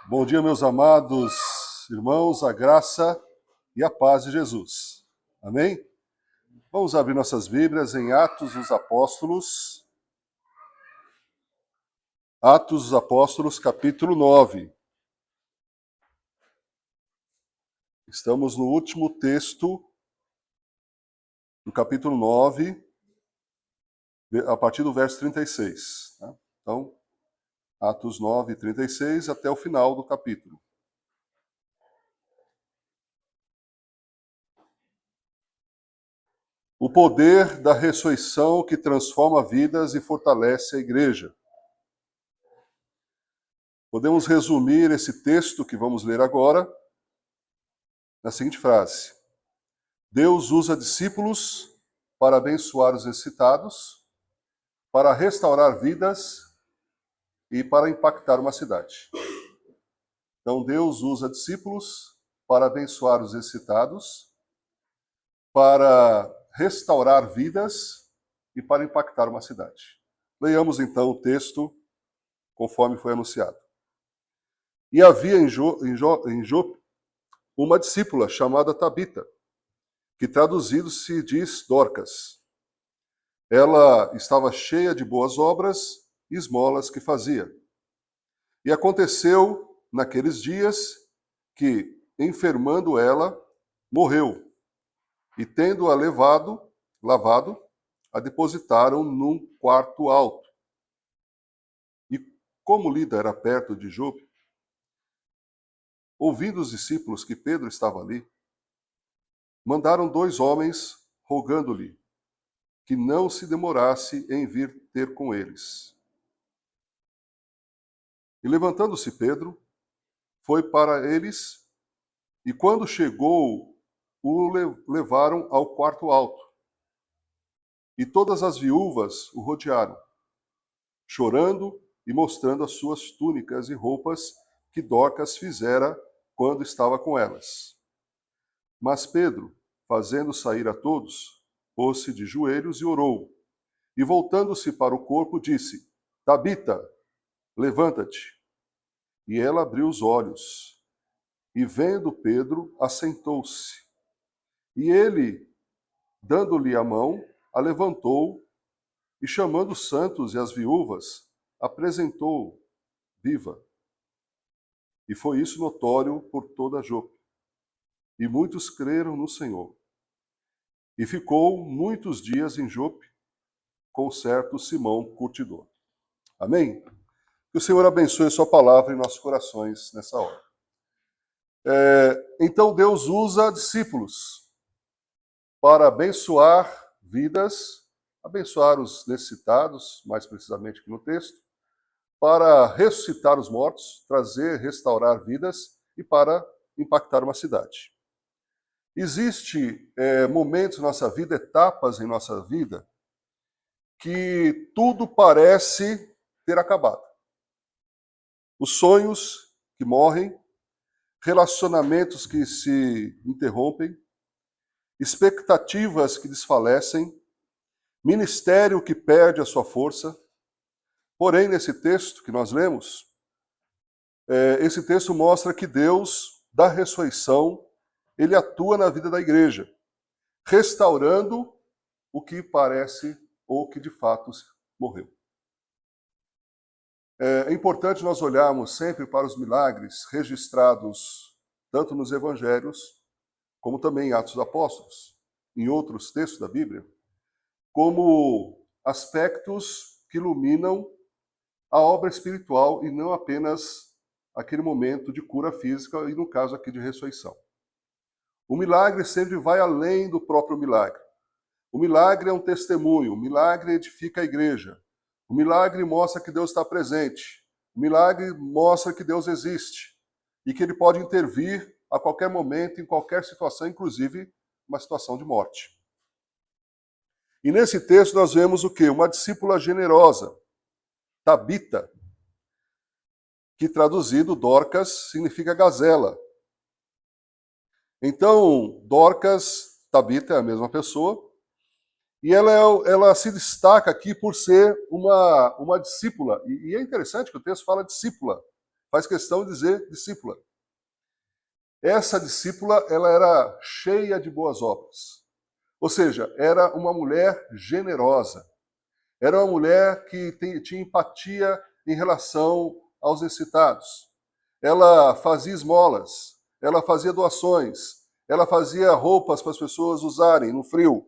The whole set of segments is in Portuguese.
Bom dia, meus amados irmãos, a graça e a paz de Jesus. Amém? Vamos abrir nossas Bíblias em Atos dos Apóstolos. Atos dos Apóstolos, capítulo 9. Estamos no último texto do capítulo 9, a partir do verso 36. Tá? Então, Atos 9, 36 até o final do capítulo. O poder da ressurreição que transforma vidas e fortalece a igreja. Podemos resumir esse texto que vamos ler agora na seguinte frase: Deus usa discípulos para abençoar os necessitados, para restaurar vidas e para impactar uma cidade. Então, Deus usa discípulos para abençoar os necessitados, para restaurar vidas e para impactar uma cidade. Leiamos então o texto conforme foi anunciado. E havia em Jope uma discípula chamada Tabita, que traduzido se diz Dorcas. Ela estava cheia de boas obras e esmolas que fazia. E aconteceu naqueles dias que, enfermando ela, morreu, e tendo-a lavado, a depositaram num quarto alto. E como Lida era perto de Jope, ouvindo os discípulos que Pedro estava ali, mandaram 2 homens rogando-lhe que não se demorasse em vir ter com eles. E levantando-se Pedro, foi para eles, e quando chegou, o levaram ao quarto alto. E todas as viúvas o rodearam, chorando e mostrando as suas túnicas e roupas que Dorcas fizera quando estava com elas. Mas Pedro, fazendo sair a todos, pôs-se de joelhos e orou. E voltando-se para o corpo, disse: Tabita, levanta-te. E ela abriu os olhos, e vendo Pedro, assentou-se. E ele, dando-lhe a mão, a levantou, e chamando os santos e as viúvas, apresentou viva. E foi isso notório por toda Jope. E muitos creram no Senhor. E ficou muitos dias em Jope, com certo Simão curtidor. Amém? Que o Senhor abençoe a sua palavra em nossos corações nessa hora. Então Deus usa discípulos para abençoar vidas, abençoar os necessitados, mais precisamente aqui no texto, para ressuscitar os mortos, trazer, restaurar vidas e para impactar uma cidade. Existem momentos em nossa vida, etapas em nossa vida, que tudo parece ter acabado. Os sonhos que morrem, relacionamentos que se interrompem, expectativas que desfalecem, ministério que perde a sua força. Porém, nesse texto que nós lemos, esse texto mostra que Deus, da ressurreição, ele atua na vida da igreja, restaurando o que parece ou que de fato morreu. É importante nós olharmos sempre para os milagres registrados tanto nos evangelhos, como também em Atos dos Apóstolos, em outros textos da Bíblia, como aspectos que iluminam a obra espiritual e não apenas aquele momento de cura física e, no caso aqui, de ressurreição. O milagre sempre vai além do próprio milagre. O milagre é um testemunho, o milagre edifica a igreja. O milagre mostra que Deus está presente. O milagre mostra que Deus existe e que Ele pode intervir a qualquer momento, em qualquer situação, inclusive uma situação de morte. E nesse texto nós vemos o quê? Uma discípula generosa, Tabita, que traduzido Dorcas significa gazela. Então, Dorcas, Tabita é a mesma pessoa, e ela se destaca aqui por ser uma discípula. E é interessante que o texto fala discípula. faz questão de dizer discípula. Essa discípula, ela era cheia de boas obras. Ou seja, era uma mulher generosa. Era uma mulher que tinha empatia em relação aos necessitados. Ela fazia esmolas, ela fazia doações, ela fazia roupas para as pessoas usarem no frio.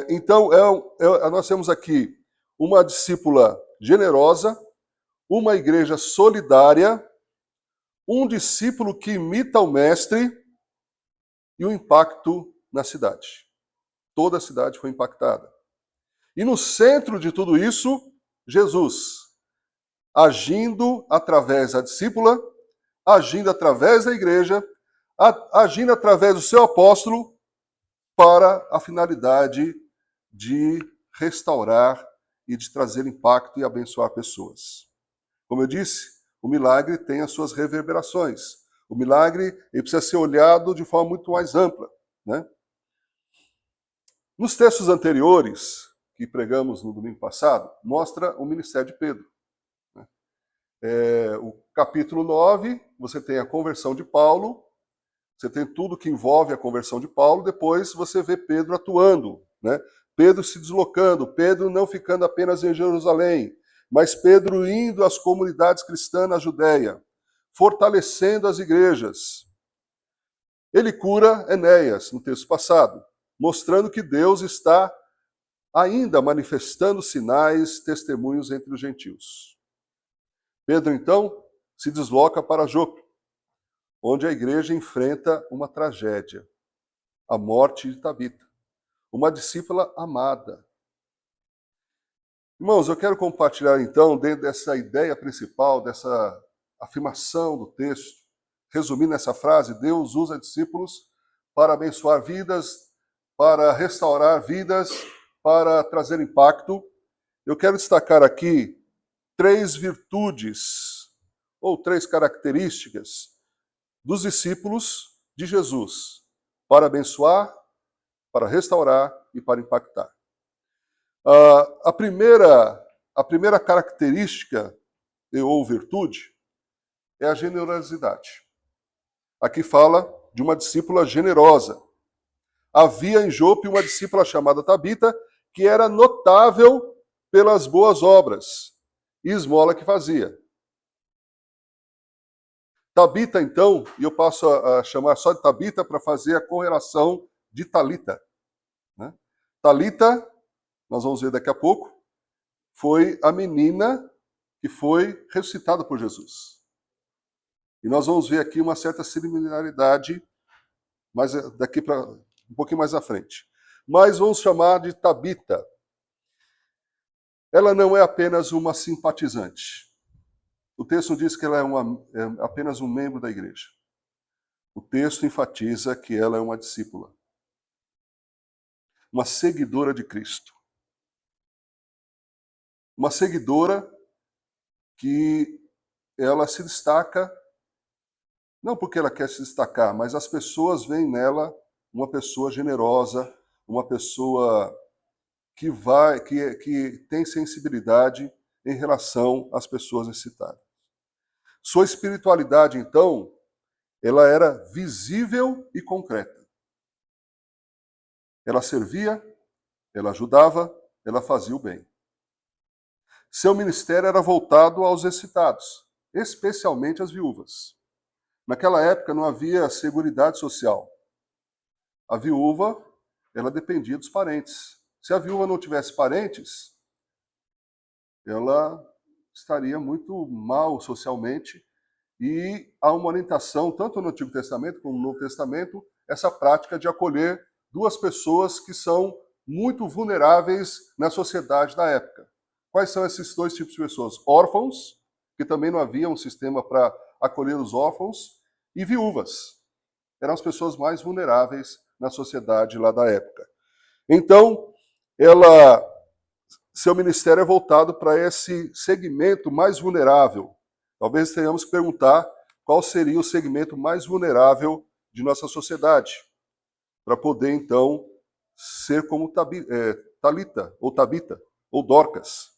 Então, nós temos aqui uma discípula generosa, uma igreja solidária, um discípulo que imita o mestre e o impacto na cidade. Toda a cidade foi impactada. E no centro de tudo isso, Jesus, agindo através da discípula, agindo através da igreja, agindo através do seu apóstolo, para a finalidade de restaurar e de trazer impacto e abençoar pessoas. Como eu disse, o milagre tem as suas reverberações. O milagre ele precisa ser olhado de forma muito mais ampla, né? Nos textos anteriores, que pregamos no domingo passado, mostra o ministério de Pedro. O capítulo 9, você tem a conversão de Paulo, você tem tudo que envolve a conversão de Paulo, depois você vê Pedro atuando, né? Pedro se deslocando, Pedro não ficando apenas em Jerusalém, mas Pedro indo às comunidades cristãs na Judéia, fortalecendo as igrejas. Ele cura Enéas, no texto passado, mostrando que Deus está ainda manifestando sinais, testemunhos entre os gentios. Pedro, então, se desloca para Jope, onde a igreja enfrenta uma tragédia, a morte de Tabita, uma discípula amada. Irmãos, eu quero compartilhar então, dentro dessa ideia principal, dessa afirmação do texto, resumindo essa frase, Deus usa discípulos para abençoar vidas, para restaurar vidas, para trazer impacto. Eu quero destacar aqui 3 virtudes, ou 3 características dos discípulos de Jesus, para abençoar, para restaurar e para impactar. A primeira característica ou virtude é a generosidade. Aqui fala de uma discípula generosa. Havia em Jope uma discípula chamada Tabita, que era notável pelas boas obras e esmola que fazia. Tabita, então, e eu passo a chamar só de Tabita para fazer a correlação de Talita. Né? Talita, nós vamos ver daqui a pouco, foi a menina que foi ressuscitada por Jesus. E nós vamos ver aqui uma certa similaridade, mas daqui para um pouquinho mais à frente. Mas vamos chamar de Tabita. Ela não é apenas uma simpatizante. O texto diz que ela é apenas um membro da igreja. O texto enfatiza que ela é uma discípula, uma seguidora de Cristo. Uma seguidora que ela se destaca, não porque ela quer se destacar, mas as pessoas veem nela uma pessoa generosa, uma pessoa que tem sensibilidade em relação às pessoas necessitadas. Sua espiritualidade, então, ela era visível e concreta. Ela servia, ela ajudava, ela fazia o bem. Seu ministério era voltado aos necessitados, especialmente às viúvas. Naquela época não havia seguridade social. A viúva, ela dependia dos parentes. Se a viúva não tivesse parentes, ela estaria muito mal socialmente. E há uma orientação, tanto no Antigo Testamento como no Novo Testamento, essa prática de acolher 2 pessoas que são muito vulneráveis na sociedade da época. Quais são esses 2 tipos de pessoas? Órfãos, que também não havia um sistema para acolher os órfãos, e viúvas. Eram as pessoas mais vulneráveis na sociedade lá da época. Então, seu ministério é voltado para esse segmento mais vulnerável. Talvez tenhamos que perguntar qual seria o segmento mais vulnerável de nossa sociedade, para poder, então, ser como Talita, ou Tabita, ou Dorcas.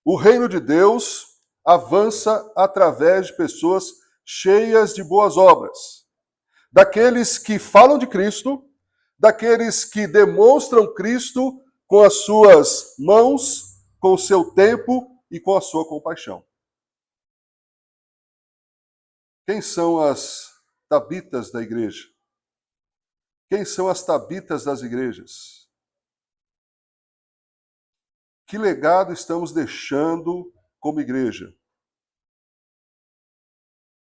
O reino de Deus avança através de pessoas cheias de boas obras. Daqueles que falam de Cristo, daqueles que demonstram Cristo com as suas mãos, com o seu tempo e com a sua compaixão. Quem são as tabitas da igreja? Quem são as tabitas das igrejas? Que legado estamos deixando como igreja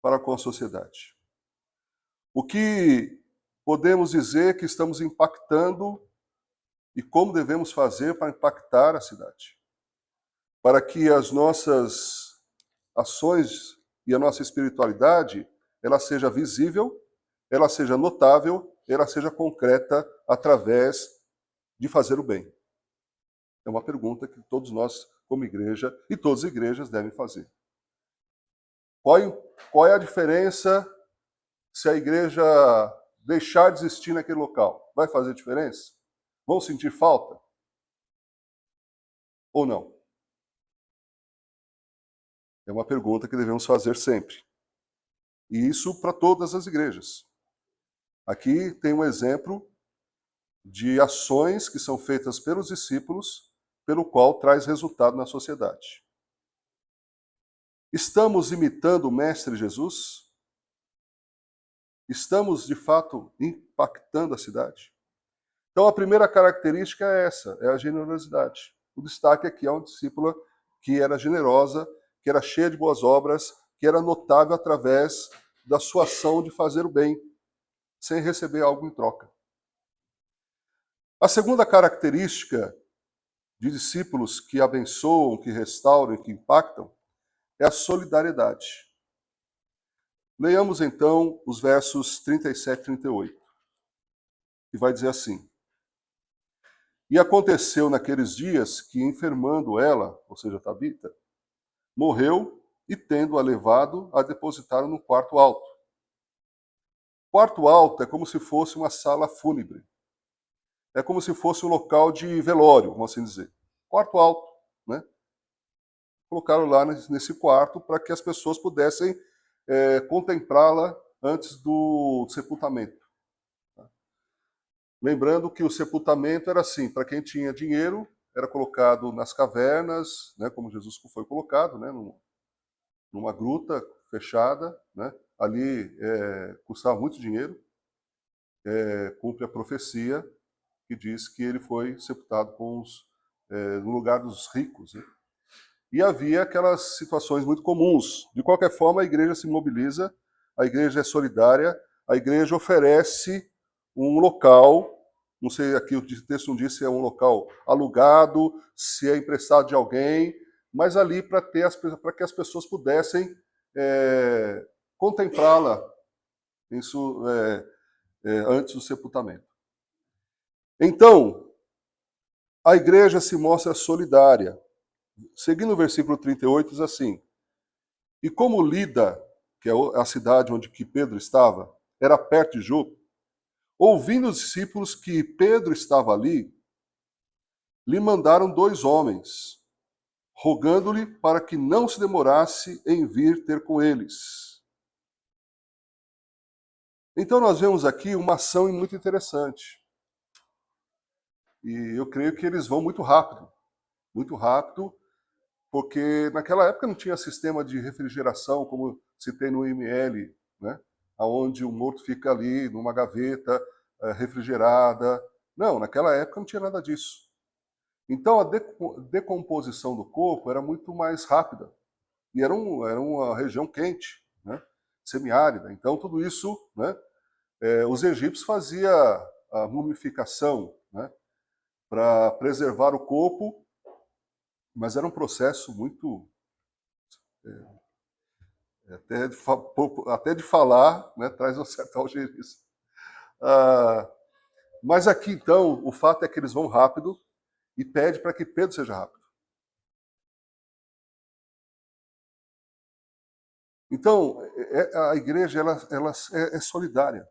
para com a sociedade? O que podemos dizer que estamos impactando e como devemos fazer para impactar a cidade? Para que as nossas ações e a nossa espiritualidade, ela seja visível, ela seja notável, ela seja concreta através de fazer o bem. É uma pergunta que todos nós, como igreja, e todas as igrejas devem fazer. Qual é a diferença se a igreja deixar de existir naquele local? Vai fazer diferença? Vão sentir falta? Ou não? É uma pergunta que devemos fazer sempre. E isso para todas as igrejas. Aqui tem um exemplo de ações que são feitas pelos discípulos, pelo qual traz resultado na sociedade. Estamos imitando o Mestre Jesus? Estamos, de fato, impactando a cidade? Então, a primeira característica é essa, é a generosidade. O destaque aqui é uma discípula que era generosa, que era cheia de boas obras, que era notável através da sua ação de fazer o bem, sem receber algo em troca. A segunda característica de discípulos que abençoam, que restauram, que impactam, é a solidariedade. Leiamos então os versos 37 e 38, que vai dizer assim: E aconteceu naqueles dias que, enfermando ela, ou seja, Tabita, morreu e, tendo-a levado, a depositaram no quarto alto. Quarto alto é como se fosse uma sala fúnebre. É como se fosse um local de velório, vamos assim dizer. Quarto alto, né? Colocaram lá nesse quarto para que as pessoas pudessem contemplá-la antes do sepultamento. Lembrando que o sepultamento era assim, para quem tinha dinheiro, era colocado nas cavernas, né, como Jesus foi colocado, né, numa gruta fechada, né, ali custava muito dinheiro, cumpre a profecia que diz que ele foi sepultado no lugar dos ricos, né? E havia aquelas situações muito comuns. De qualquer forma, a igreja se mobiliza, a igreja é solidária, a igreja oferece um local, não sei aqui o texto não diz se é um local alugado, se é emprestado de alguém, mas ali para que as pessoas pudessem contemplá-la antes do sepultamento. Então, a igreja se mostra solidária. Seguindo o versículo 38, diz assim: E como Lida, que é a cidade onde que Pedro estava, era perto de Jope, ouvindo os discípulos que Pedro estava ali, lhe mandaram 2 homens, rogando-lhe para que não se demorasse em vir ter com eles. Então nós vemos aqui uma ação muito interessante. E eu creio que eles vão muito rápido, porque naquela época não tinha sistema de refrigeração como se tem no IML, né? Onde o morto fica ali numa gaveta refrigerada. Não, naquela época não tinha nada disso. Então a decomposição do corpo era muito mais rápida. E era uma região quente, né? Semiárida. Então tudo isso, né? Os egípcios faziam a mumificação, né? Para preservar o corpo, mas era um processo muito até de falar, né, traz uma certa algerice. Mas aqui, então, o fato é que eles vão rápido e pede para que Pedro seja rápido. Então, a igreja ela é solidária.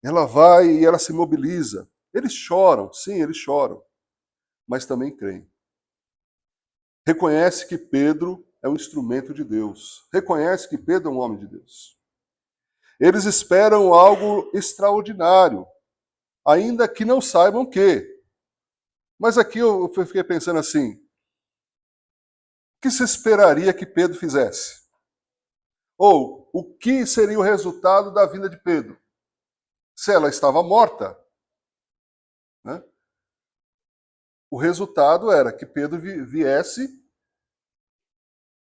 Ela vai e ela se mobiliza. Eles choram, sim, eles choram, mas também creem. reconhece que Pedro é um instrumento de Deus, reconhece que Pedro é um homem de Deus. Eles esperam algo extraordinário, ainda que não saibam o quê. Mas aqui eu fiquei pensando assim, o que se esperaria que Pedro fizesse? Ou o que seria o resultado da vinda de Pedro? Se ela estava morta, né? O resultado era que Pedro viesse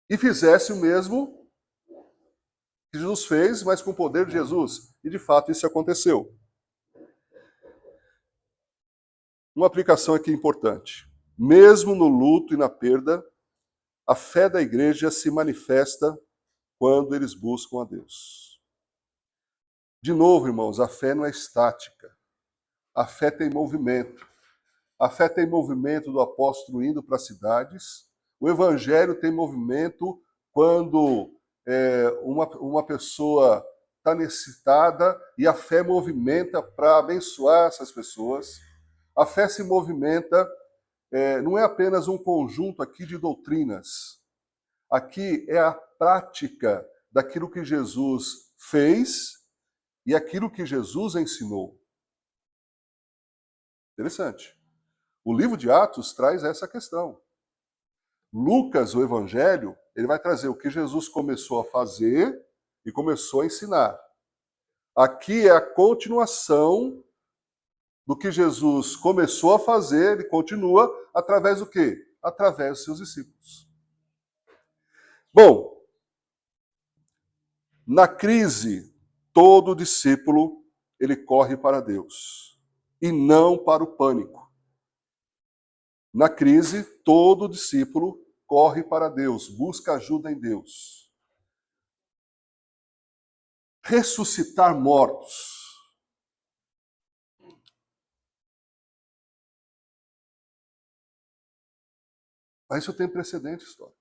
e fizesse o mesmo que Jesus fez, mas com o poder de Jesus. E de fato isso aconteceu. Uma aplicação aqui importante. Mesmo no luto e na perda, a fé da igreja se manifesta quando eles buscam a Deus. De novo, irmãos, a fé não é estática. A fé tem movimento. A fé tem movimento do apóstolo indo para as cidades. O evangelho tem movimento quando uma pessoa está necessitada e a fé movimenta para abençoar essas pessoas. A fé se movimenta, não é apenas um conjunto aqui de doutrinas. Aqui é a prática daquilo que Jesus fez e aquilo que Jesus ensinou. Interessante. O livro de Atos traz essa questão. Lucas, o Evangelho, ele vai trazer o que Jesus começou a fazer e começou a ensinar. Aqui é a continuação do que Jesus começou a fazer, ele continua através do quê? Através dos seus discípulos. Bom, na crise, todo discípulo, ele corre para Deus e não para o pânico. Na crise, todo discípulo corre para Deus, busca ajuda em Deus. Ressuscitar mortos. Mas isso tem precedente histórico.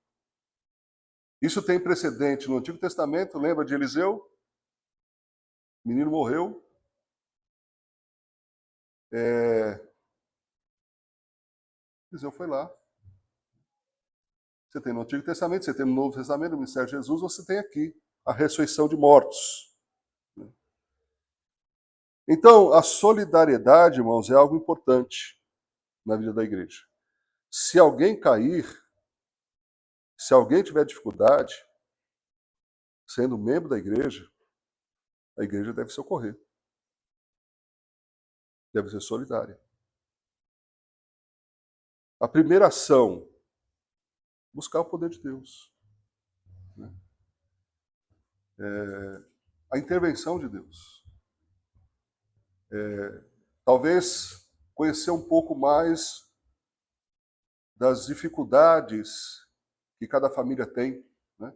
Isso tem precedente no Antigo Testamento, lembra de Eliseu? O menino morreu. Eliseu foi lá. Você tem no Antigo Testamento, você tem no Novo Testamento, no ministério de Jesus, você tem aqui a ressurreição de mortos. Então, a solidariedade, irmãos, é algo importante na vida da igreja. Se alguém cair, se alguém tiver dificuldade, sendo membro da igreja, a igreja deve socorrer. Deve ser solidária. A primeira ação, buscar o poder de Deus. A intervenção de Deus. Talvez conhecer um pouco mais das dificuldades que cada família tem. Né?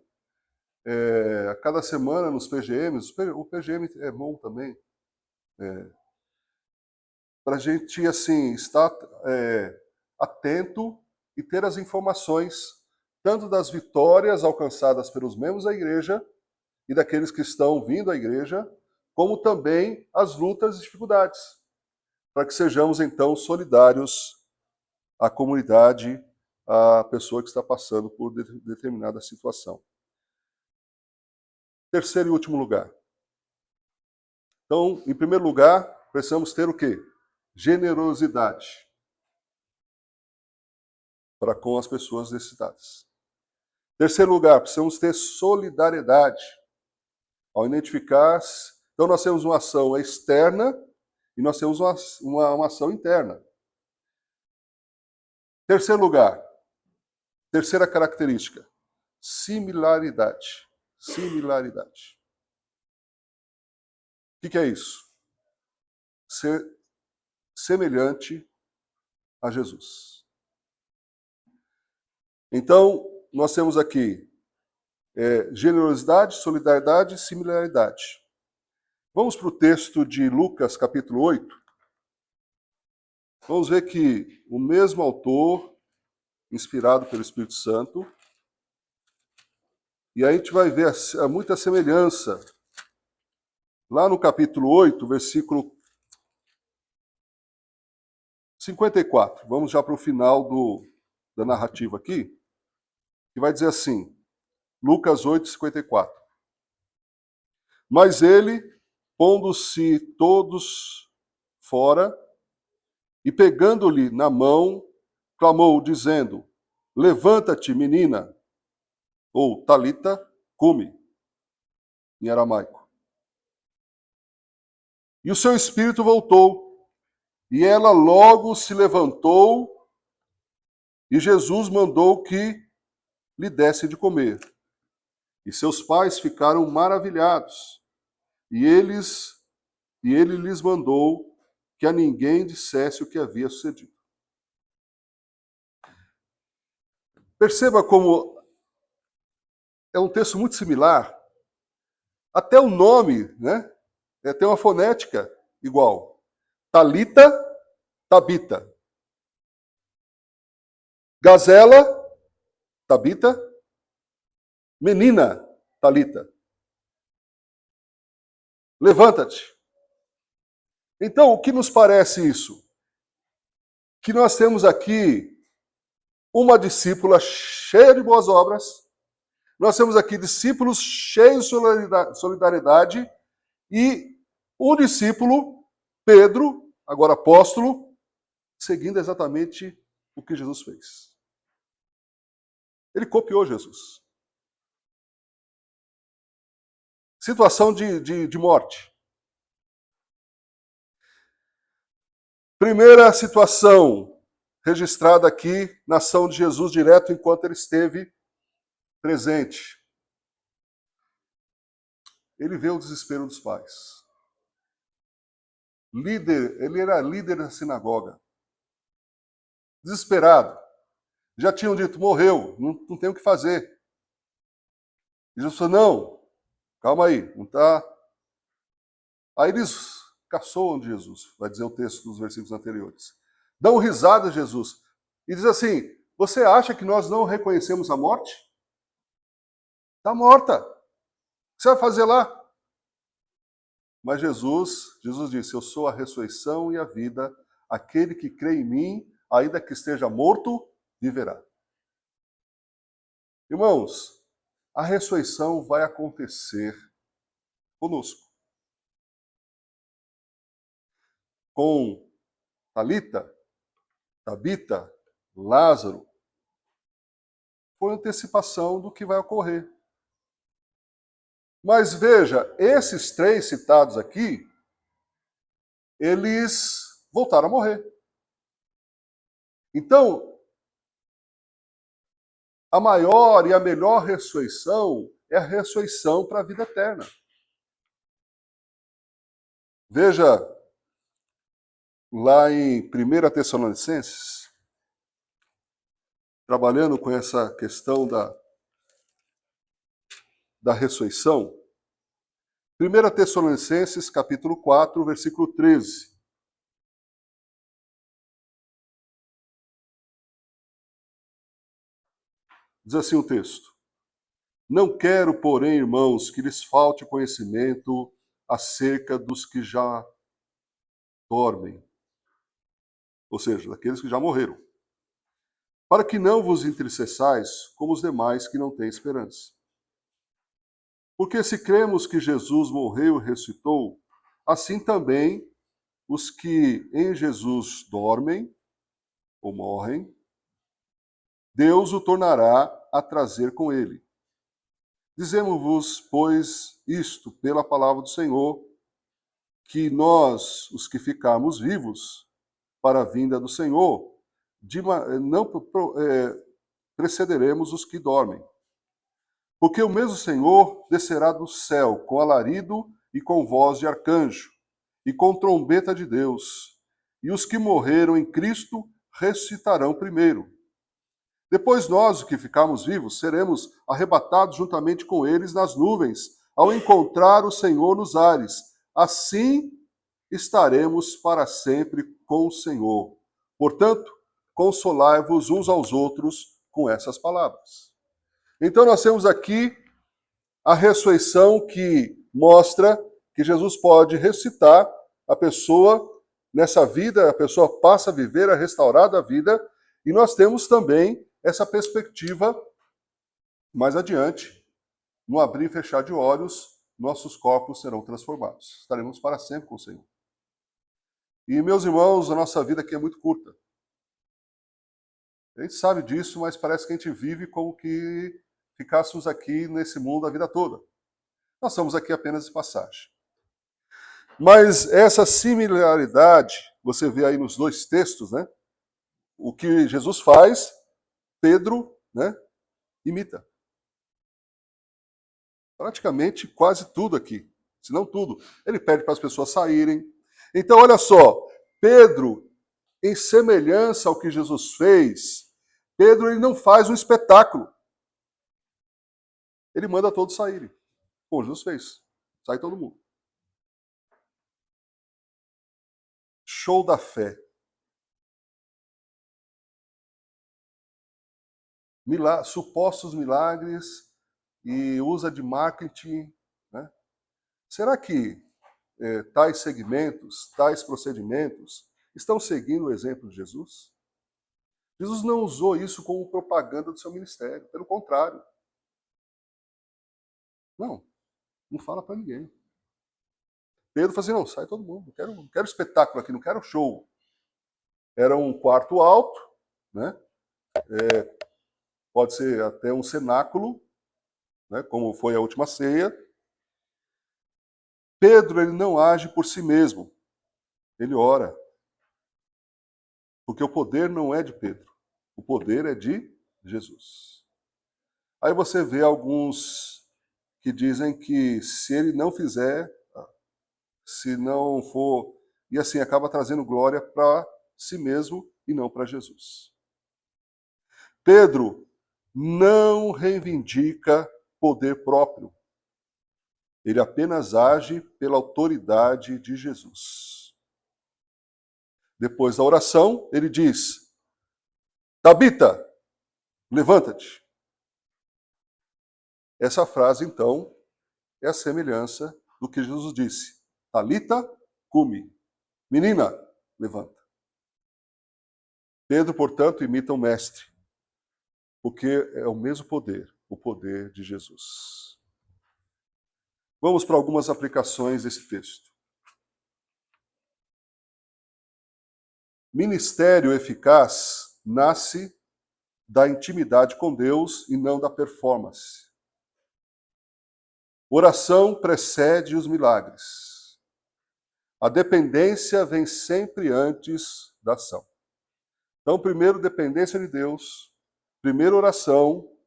A cada semana nos PGMs, o PGM é bom também, para a gente assim, estar atento e ter as informações, tanto das vitórias alcançadas pelos membros da igreja e daqueles que estão vindo à igreja, como também as lutas e dificuldades, para que sejamos então solidários à comunidade, à pessoa que está passando por determinada situação. Terceiro e último lugar. Então, em primeiro lugar, precisamos ter o quê? Generosidade para com as pessoas necessitadas. Terceiro lugar, precisamos ter solidariedade ao identificar. Então, nós temos uma ação externa e nós temos uma ação interna. Terceiro lugar, terceira característica, similaridade. Similaridade. O que é isso? Ser semelhante a Jesus. Então, nós temos aqui generosidade, solidariedade e similaridade. Vamos para o texto de Lucas, capítulo 8. Vamos ver que o mesmo autor, inspirado pelo Espírito Santo, e aí a gente vai ver muita semelhança. Lá no capítulo 8, versículo 54. Vamos já para o final da narrativa aqui. que vai dizer assim, Lucas 8:54. Mas ele, pondo-se todos fora e pegando-lhe na mão, clamou, dizendo, levanta-te, menina, ou talita cumi, em aramaico. E o seu espírito voltou, e ela logo se levantou, e Jesus mandou que lhe desse de comer. E seus pais ficaram maravilhados, e ele lhes mandou que a ninguém dissesse o que havia sucedido. Perceba como é um texto muito similar. Até o nome, né? Tem uma fonética igual. Talita, Tabita. Gazela, Tabita. Menina, Talita. Levanta-te. Então, o que nos parece isso? Que nós temos aqui uma discípula cheia de boas obras, nós temos aqui discípulos cheios de solidariedade e um discípulo, Pedro, agora apóstolo, seguindo exatamente o que Jesus fez. Ele copiou Jesus. Situação de morte. Primeira situação registrada aqui na ação de Jesus direto enquanto ele esteve presente. Ele vê o desespero dos pais. Ele era líder da sinagoga. Desesperado. Já tinham dito, morreu, não tem o que fazer. E Jesus falou, não, calma aí, não está. Aí eles caçoam de Jesus, vai dizer o texto dos versículos anteriores. Dão risada a Jesus. E diz assim, você acha que nós não reconhecemos a morte? Está morta. O que você vai fazer lá? Mas Jesus disse, eu sou a ressurreição e a vida. Aquele que crê em mim, ainda que esteja morto, viverá. Irmãos, a ressurreição vai acontecer conosco. Com Talita, Tabita, Lázaro, foi antecipação do que vai ocorrer. Mas veja, esses três citados aqui, eles voltaram a morrer. Então, a maior e a melhor ressurreição é a ressurreição para a vida eterna. Veja, lá em 1 Tessalonicenses, trabalhando com essa questão da ressurreição, 1 Tessalonicenses, capítulo 4, versículo 13. Diz assim o texto. Não quero, porém, irmãos, que lhes falte conhecimento acerca dos que já dormem, ou seja, daqueles que já morreram, para que não vos entristeçais como os demais que não têm esperança. Porque se cremos que Jesus morreu e ressuscitou, assim também os que em Jesus dormem ou morrem, Deus o tornará a trazer com ele. Dizemos-vos, pois, isto pela palavra do Senhor, que nós, os que ficarmos vivos para a vinda do Senhor, não precederemos os que dormem. Porque o mesmo Senhor descerá do céu com alarido e com voz de arcanjo, e com trombeta de Deus, e os que morreram em Cristo ressuscitarão primeiro. Depois nós, os que ficarmos vivos, seremos arrebatados juntamente com eles nas nuvens, ao encontrar o Senhor nos ares. Assim estaremos para sempre com o Senhor. Portanto, consolai-vos uns aos outros com essas palavras. Então nós temos aqui a ressurreição que mostra que Jesus pode ressuscitar a pessoa nessa vida, a pessoa passa a viver a restaurada vida, e nós temos também essa perspectiva Mais adiante, no abrir e fechar de olhos, nossos corpos serão transformados. Estaremos para sempre com o Senhor. E, meus irmãos, a nossa vida aqui é muito curta. A gente sabe disso, mas parece que a gente vive como que ficássemos aqui nesse mundo a vida toda. Nós estamos aqui apenas de passagem. Mas essa similaridade, você vê aí nos dois textos, né? O que Jesus faz, Pedro, né, imita. Praticamente quase tudo aqui, se não tudo. Ele pede para as pessoas saírem. Então, olha só, Pedro, em semelhança ao que Jesus fez, Pedro ele não faz um espetáculo. Ele manda todos saírem. Como Jesus fez. Sai todo mundo. Show da fé. Supostos milagres e usa de marketing. Né? Será que tais segmentos, tais procedimentos estão seguindo o exemplo de Jesus? Jesus não usou isso como propaganda do seu ministério. Pelo contrário. Não fala para ninguém. Pedro falou assim, não, sai todo mundo. Não quero espetáculo aqui, não quero show. Era um quarto alto, né? Pode ser até um cenáculo, né? Como foi a última ceia. Pedro ele não age por si mesmo. Ele ora. Porque o poder não é de Pedro. O poder é de Jesus. Aí você vê alguns que dizem que se ele não fizer, se não for... E assim, acaba trazendo glória para si mesmo e não para Jesus. Pedro não reivindica poder próprio. Ele apenas age pela autoridade de Jesus. Depois da oração, ele diz, Tabita, levanta-te. Essa frase, então, é a semelhança do que Jesus disse. Talita, cumi. Menina, levanta. Pedro, portanto, imita o mestre, porque é o mesmo poder, o poder de Jesus. Vamos para algumas aplicações desse texto. Ministério eficaz nasce da intimidade com Deus e não da performance. Oração precede os milagres. A dependência vem sempre antes da ação. Então, primeiro, dependência de Deus, primeiro oração,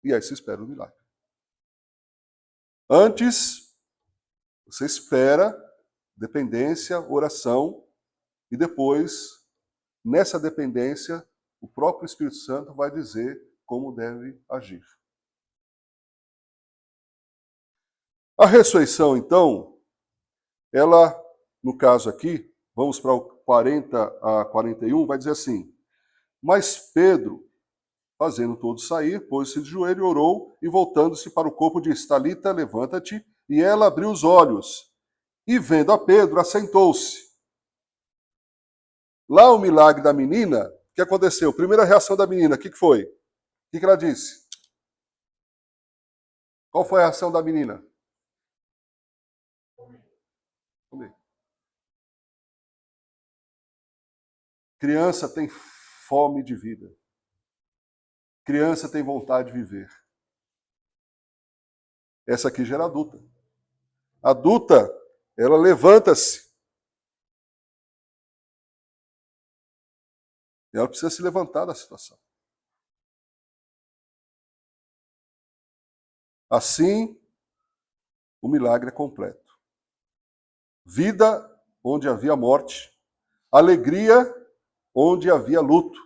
e aí se espera o milagre. Antes, você espera dependência, oração, e depois, nessa dependência, o próprio Espírito Santo vai dizer como deve agir. A ressurreição, então, ela, no caso aqui, vamos para o 40 a 41, vai dizer assim, mas Pedro, fazendo todos sair, pôs-se de joelho e orou, e voltando-se para o corpo disse, Talita, levanta-te, e ela abriu os olhos, e vendo a Pedro, assentou-se. Lá o milagre da menina, o que aconteceu? Primeira reação da menina, o que foi? O que ela disse? Qual foi a reação da menina? Comer. Criança tem fome de vida. Criança tem vontade de viver. Essa aqui já era adulta. Adulta, ela levanta-se. Ela precisa se levantar da situação. Assim, o milagre é completo. Vida onde havia morte. Alegria onde havia luto.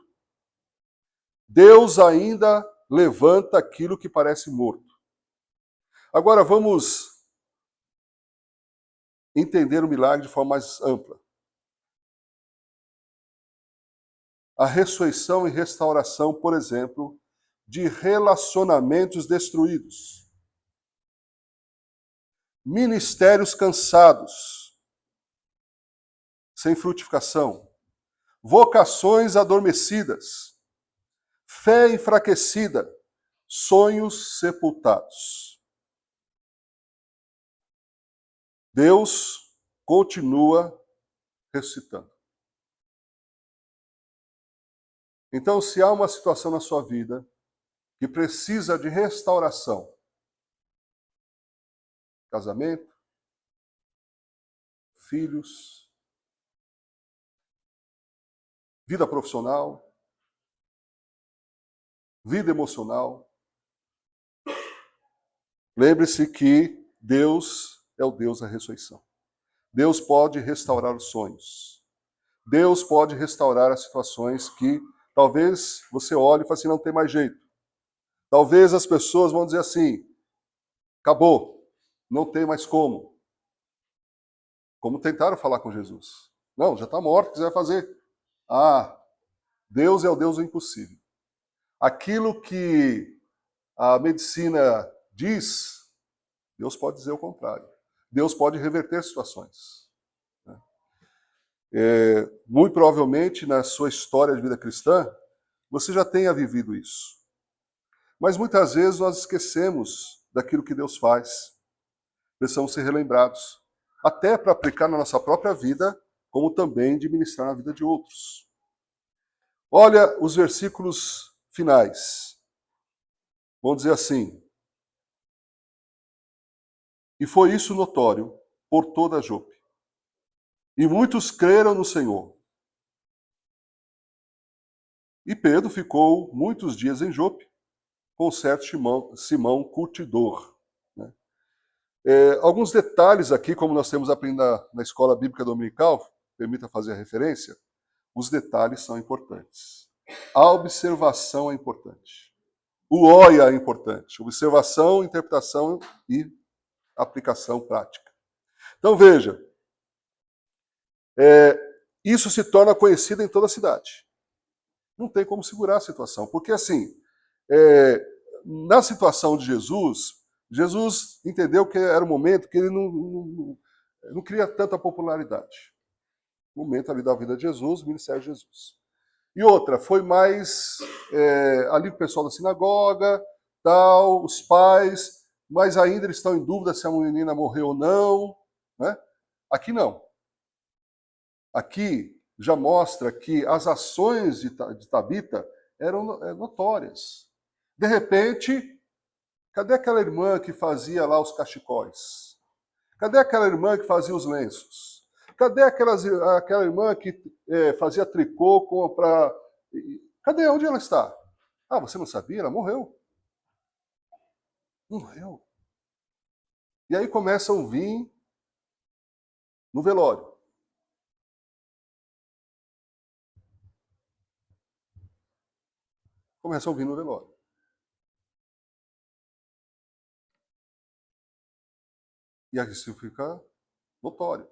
Deus ainda levanta aquilo que parece morto. Agora vamos entender o milagre de forma mais ampla. A ressurreição e restauração, por exemplo, de relacionamentos destruídos. Ministérios cansados, sem frutificação. Vocações adormecidas. Fé enfraquecida. sonhos sepultados. Deus continua ressuscitando. Então, se há uma situação na sua vida que precisa de restauração, casamento, filhos, vida profissional, vida emocional, lembre-se que Deus é o Deus da ressurreição. Deus pode restaurar os sonhos. Deus pode restaurar as situações que talvez você olhe e fale assim, não tem mais jeito. Talvez as pessoas vão dizer assim, acabou, não tem mais como. Como tentaram falar com Jesus. Não, já está morto, o que você vai fazer? Ah, Deus é o Deus do impossível. Aquilo que a medicina diz, Deus pode dizer o contrário. Deus pode reverter situações. Muito provavelmente, na sua história de vida cristã, você já tenha vivido isso. Mas muitas vezes nós esquecemos daquilo que Deus faz. Precisamos ser relembrados. Até para aplicar na nossa própria vida, como também de ministrar na vida de outros. Olha os versículos finais. Vamos dizer assim. E foi isso notório por toda Jope. E muitos creram no Senhor. E Pedro ficou muitos dias em Jope, com certo Simão curtidor. Né? Alguns detalhes aqui, como nós temos aprendido na escola bíblica dominical, permita fazer a referência, os detalhes são importantes. A observação é importante. O OIA é importante. Observação, interpretação e aplicação prática. Então veja, isso se torna conhecido em toda a cidade. Não tem como segurar a situação, porque assim, na situação de Jesus, Jesus entendeu que era um momento que ele não queria tanta popularidade. O momento ali da vida de Jesus, o ministério de Jesus. E outra, foi mais ali o pessoal da sinagoga, tal, os pais, mas ainda eles estão em dúvida se a menina morreu ou não. Né? Aqui não. Aqui já mostra que as ações de Tabita eram notórias. De repente, cadê aquela irmã que fazia lá os cachecóis? Cadê aquela irmã que fazia os lenços? Cadê aquela irmã que fazia tricô para... Cadê? Onde ela está? Ah, você não sabia? Ela morreu. Morreu. E aí começam a vir no velório. Começam a vir no velório. E aqui isso fica notório.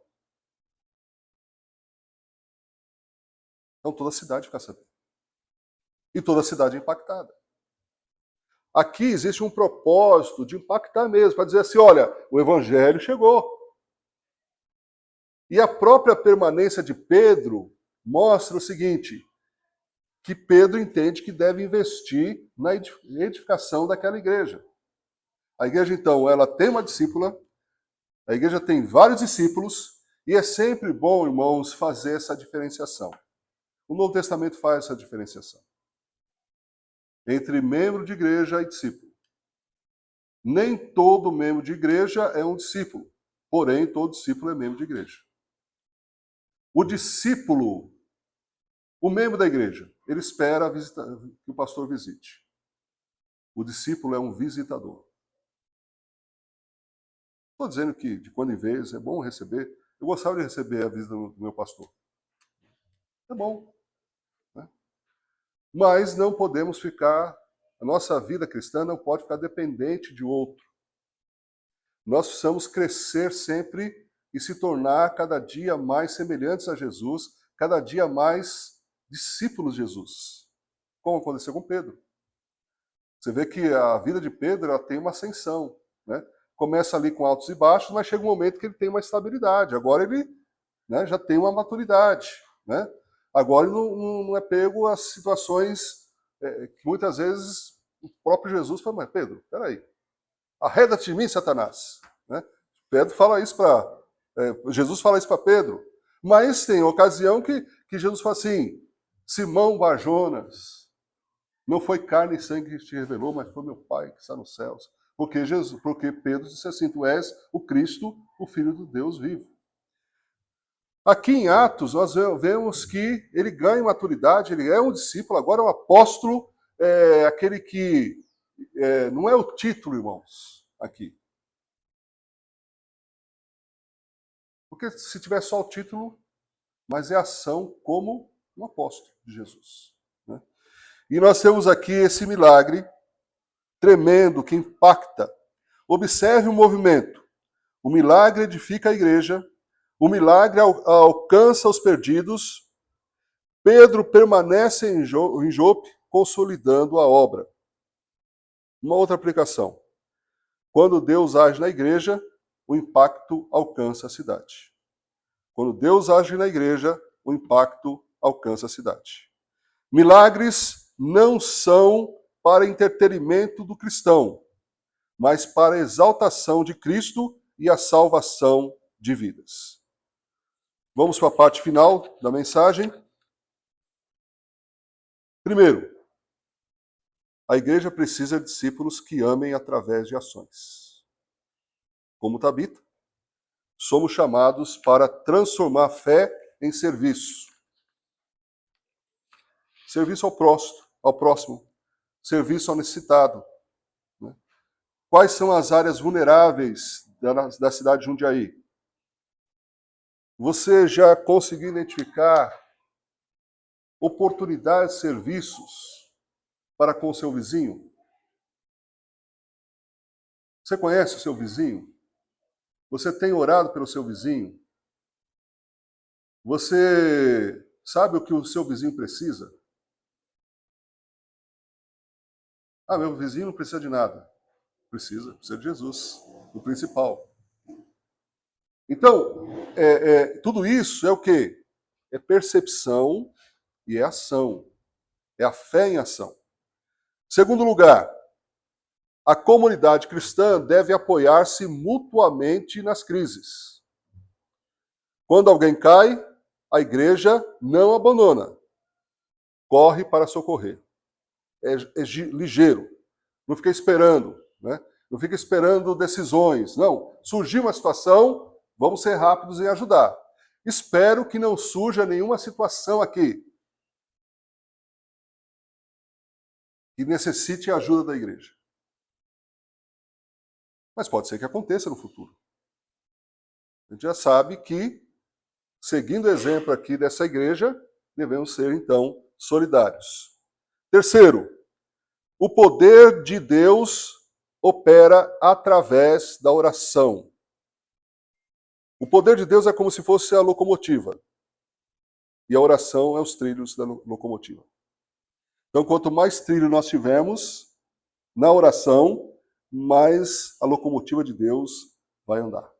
Então toda a cidade fica sabendo. E toda a cidade é impactada. Aqui existe um propósito de impactar mesmo, para dizer assim, olha, o evangelho chegou. E a própria permanência de Pedro mostra o seguinte, que Pedro entende que deve investir na edificação daquela igreja. A igreja, então, ela tem uma discípula, a igreja tem vários discípulos, e é sempre bom, irmãos, fazer essa diferenciação. O Novo Testamento faz essa diferenciação entre membro de igreja e discípulo. Nem todo membro de igreja é um discípulo, porém todo discípulo é membro de igreja. O discípulo, o membro da igreja, ele espera que o pastor visite. O discípulo é um visitador. Estou dizendo que de quando em vez é bom receber. Eu gostava de receber a visita do meu pastor. É bom. Né? Mas não podemos ficar, a nossa vida cristã não pode ficar dependente de outro. Nós precisamos crescer sempre e se tornar cada dia mais semelhantes a Jesus, cada dia mais discípulos de Jesus. Como aconteceu com Pedro. Você vê que a vida de Pedro ela tem uma ascensão. Né? Começa ali com altos e baixos, mas chega um momento que ele tem uma estabilidade. Agora ele já tem uma maturidade. Né? Agora ele não é pego às situações que muitas vezes o próprio Jesus falou, mas Pedro, peraí, arreda-te de mim, Satanás. Né? Pedro fala isso Jesus fala isso para Pedro. Mas tem ocasião que Jesus fala assim, Simão Barjonas, não foi carne e sangue que te revelou, mas foi meu Pai que está nos céus. Porque Pedro disse assim, tu és o Cristo, o Filho do Deus vivo. Aqui em Atos, nós vemos que ele ganha maturidade, ele é um discípulo, agora é um apóstolo, aquele que não é o título, irmãos, aqui. Porque se tiver só o título, mas é ação como um apóstolo de Jesus. Né? E nós temos aqui esse milagre tremendo que impacta. Observe o movimento. O milagre edifica a igreja, o milagre alcança os perdidos, Pedro permanece em Jope, consolidando a obra. Uma outra aplicação. Quando Deus age na igreja, o impacto alcança a cidade. Quando Deus age na igreja, o impacto alcança a cidade. Milagres não são para entretenimento do cristão, mas para a exaltação de Cristo e a salvação de vidas. Vamos para a parte final da mensagem. Primeiro, a igreja precisa de discípulos que amem através de ações. Como Tabita, somos chamados para transformar a fé em serviço. Serviço ao próximo, serviço ao necessitado. Né? Quais são as áreas vulneráveis da cidade de Jundiaí? Você já conseguiu identificar oportunidades, serviços para com o seu vizinho? Você conhece o seu vizinho? Você tem orado pelo seu vizinho? Você sabe o que o seu vizinho precisa? Ah, meu vizinho não precisa de nada. Precisa de Jesus, o principal. Então, tudo isso é o quê? É percepção e é ação. É a fé em ação. Segundo lugar, a comunidade cristã deve apoiar-se mutuamente nas crises. Quando alguém cai, a igreja não abandona. Corre para socorrer. É ligeiro. Não fica esperando, né? Não fica esperando decisões. Não. Surgiu uma situação, vamos ser rápidos em ajudar. Espero que não surja nenhuma situação aqui que necessite a ajuda da igreja. Mas pode ser que aconteça no futuro. A gente já sabe que, seguindo o exemplo aqui dessa igreja, devemos ser, então, solidários. Terceiro, o poder de Deus opera através da oração. O poder de Deus é como se fosse a locomotiva. E a oração é os trilhos da locomotiva. Então, quanto mais trilho nós tivermos na oração, mais a locomotiva de Deus vai andar.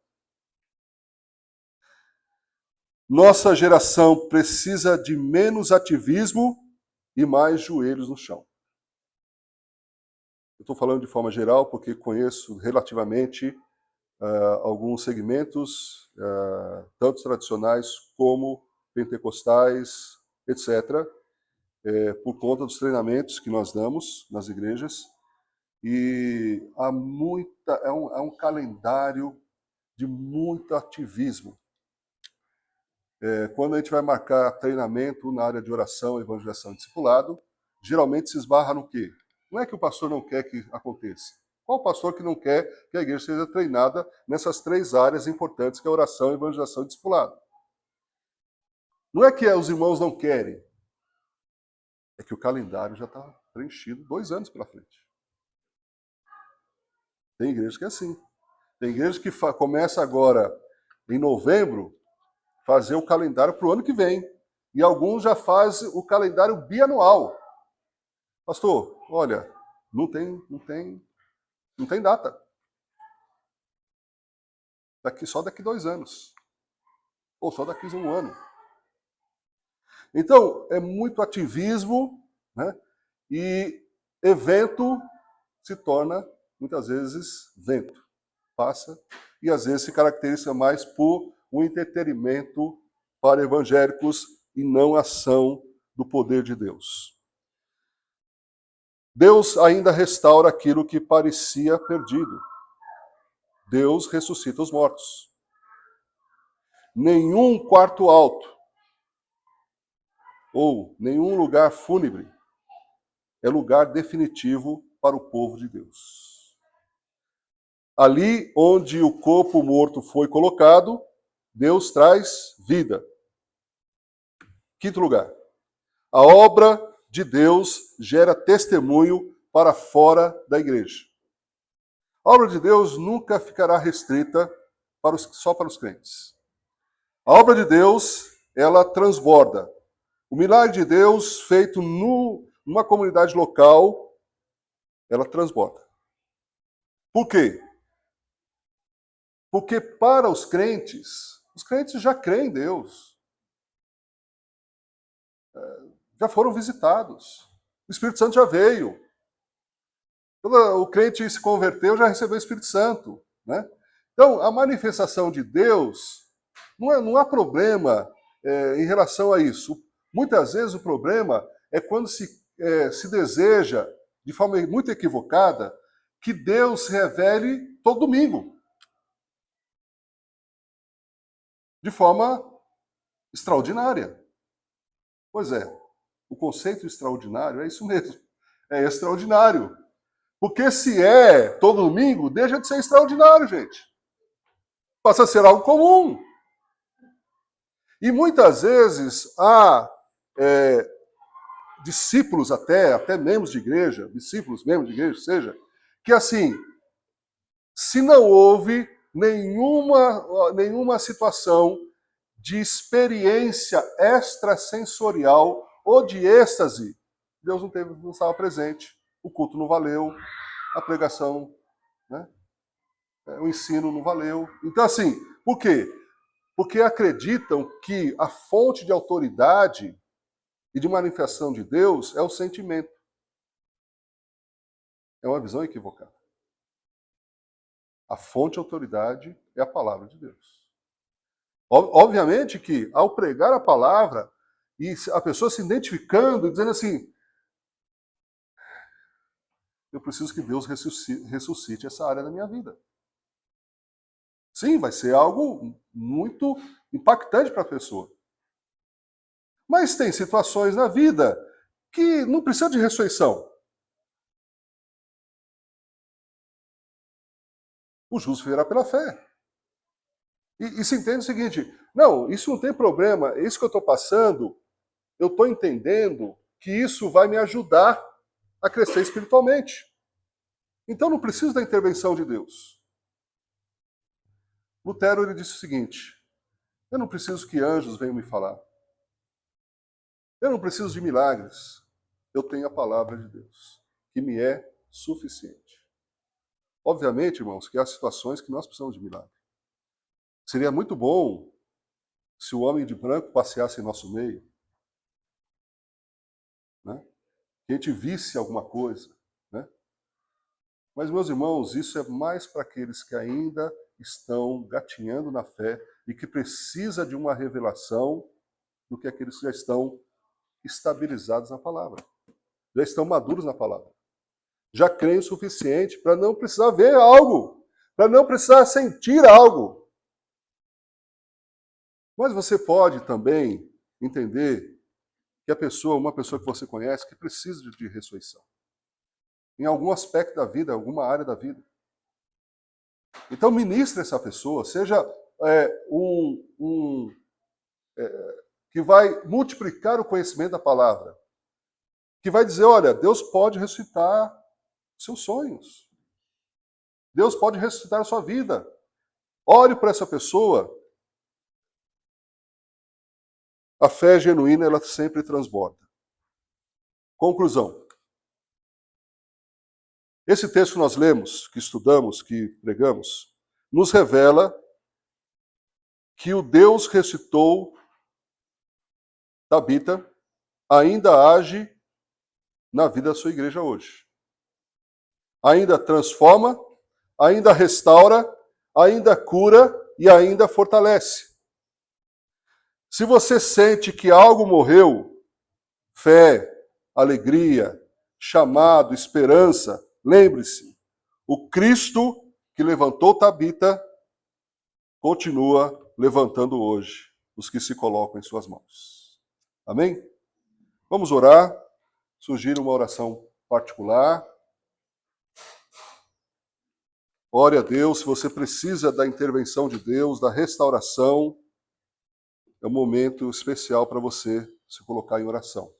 Nossa geração precisa de menos ativismo e mais joelhos no chão. Eu estou falando de forma geral porque conheço relativamente alguns segmentos, tanto tradicionais como pentecostais, etc., por conta dos treinamentos que nós damos nas igrejas. E há é um calendário de muito ativismo. Quando a gente vai marcar treinamento na área de oração, evangelização e discipulado, geralmente se esbarra no quê? Não é que o pastor não quer que aconteça. Qual pastor que não quer que a igreja seja treinada nessas três áreas importantes, que é oração, evangelização e discipulado? Não é que os irmãos não querem, é que o calendário já está preenchido 2 anos pela frente. Tem igreja que é assim. Tem igreja que começa agora, em novembro, fazer o calendário para o ano que vem. E alguns já fazem o calendário bianual. Pastor, olha, não tem data. Só daqui 2 anos. Ou só daqui 1 ano. Então, é muito ativismo, né? E evento se torna, muitas vezes, vento. Passa e às vezes se caracteriza mais por um entretenimento para evangélicos e não ação do poder de Deus. Deus ainda restaura aquilo que parecia perdido. Deus ressuscita os mortos. Nenhum quarto alto ou nenhum lugar fúnebre é lugar definitivo para o povo de Deus. Ali onde o corpo morto foi colocado, Deus traz vida. Quinto lugar, a obra de Deus gera testemunho para fora da igreja. A obra de Deus nunca ficará restrita só para os crentes. A obra de Deus, ela transborda. O milagre de Deus feito numa comunidade local, ela transborda. Por quê? Porque para os crentes já creem em Deus. Já foram visitados. O Espírito Santo já veio. Quando o crente se converteu, já recebeu o Espírito Santo. Né? Então, a manifestação de Deus, não há problema em relação a isso. Muitas vezes o problema é quando se deseja, de forma muito equivocada, que Deus se revele todo domingo. De forma extraordinária. Pois é, o conceito extraordinário é isso mesmo. É extraordinário. Porque se é todo domingo, deixa de ser extraordinário, gente. Passa a ser algo comum. E muitas vezes há discípulos até membros de igreja, discípulos membros de igreja, seja, que assim, se não houve nenhuma situação de experiência extrasensorial ou de êxtase, Deus não estava presente, o culto não valeu, a pregação, né? O ensino não valeu. Então assim, por quê? Porque acreditam que a fonte de autoridade e de manifestação de Deus é o sentimento. É uma visão equivocada. A fonte de autoridade é a palavra de Deus. Obviamente que, ao pregar a palavra, e a pessoa se identificando, dizendo assim, eu preciso que Deus ressuscite essa área da minha vida. Sim, vai ser algo muito impactante para a pessoa. Mas tem situações na vida que não precisam de ressurreição. O justo viverá pela fé. E se entende o seguinte, não, isso não tem problema, isso que eu estou passando, eu estou entendendo que isso vai me ajudar a crescer espiritualmente. Então não preciso da intervenção de Deus. Lutero ele disse o seguinte, eu não preciso que anjos venham me falar. Eu não preciso de milagres. Eu tenho a palavra de Deus, que me é suficiente. Obviamente, irmãos, que há situações que nós precisamos de milagre. Seria muito bom se o homem de branco passeasse em nosso meio, né? Que a gente visse alguma coisa. Né? Mas, meus irmãos, isso é mais para aqueles que ainda estão gatinhando na fé e que precisa de uma revelação do que aqueles que já estão estabilizados na palavra. Já estão maduros na palavra. Já creem o suficiente para não precisar ver algo, para não precisar sentir algo. Mas você pode também entender que uma pessoa que você conhece, que precisa de ressurreição. Em algum aspecto da vida, alguma área da vida. Então ministre essa pessoa, seja que vai multiplicar o conhecimento da palavra. Que vai dizer, olha, Deus pode ressuscitar seus sonhos. Deus pode ressuscitar a sua vida. Olhe para essa pessoa. A fé genuína, ela sempre transborda. Conclusão. Esse texto que nós lemos, que estudamos, que pregamos, nos revela que o Deus que ressuscitou Tabita ainda age na vida da sua igreja hoje. ainda transforma, ainda restaura, ainda cura e ainda fortalece. Se você sente que algo morreu, fé, alegria, chamado, esperança, lembre-se, o Cristo que levantou Tabita continua levantando hoje os que se colocam em suas mãos. Amém? Vamos orar. Sugiro uma oração particular. Ore a Deus, se você precisa da intervenção de Deus, da restauração, é um momento especial para você se colocar em oração.